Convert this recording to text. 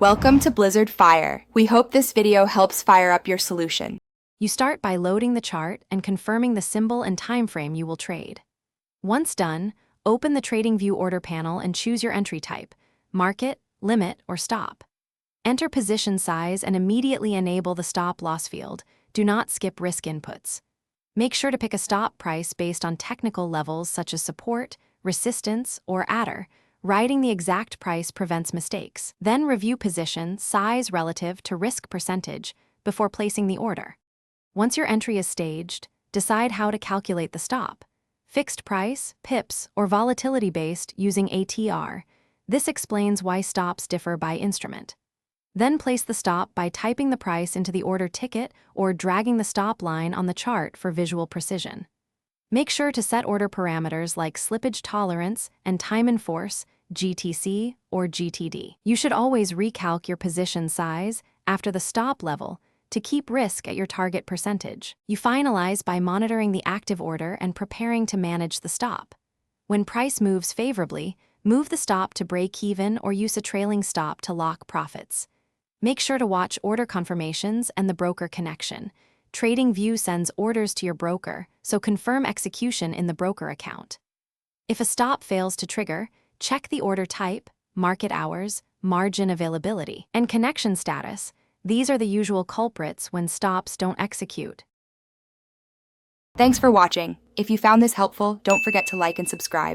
Welcome to Blizzard Fire. We hope this video helps fire up your solution. You start by loading the chart and confirming the symbol and time frame you will trade. Once done, open the TradingView order panel and choose your entry type, market, limit, or stop. Enter position size and immediately enable the stop loss field. Do not skip risk inputs. Make sure to pick a stop price based on technical levels such as support, resistance, or adder. Writing the exact price prevents mistakes. Then review position size relative to risk percentage before placing the order. Once your entry is staged, decide how to calculate the stop. Fixed price, pips, or volatility-based using ATR. This explains why stops differ by instrument. Then place the stop by typing the price into the order ticket or dragging the stop line on the chart for visual precision. Make sure to set order parameters like slippage tolerance and time in force, GTC or GTD. You should always recalc your position size after the stop level to keep risk at your target percentage. You finalize by monitoring the active order and preparing to manage the stop. When price moves favorably, move the stop to break even or use a trailing stop to lock profits. Make sure to watch order confirmations and the broker connection. TradingView sends orders to your broker, so confirm execution in the broker account. If a stop fails to trigger, check the order type, market hours, margin availability, and connection status. These are the usual culprits when stops don't execute. Thanks for watching. If you found this helpful, don't forget to like and subscribe.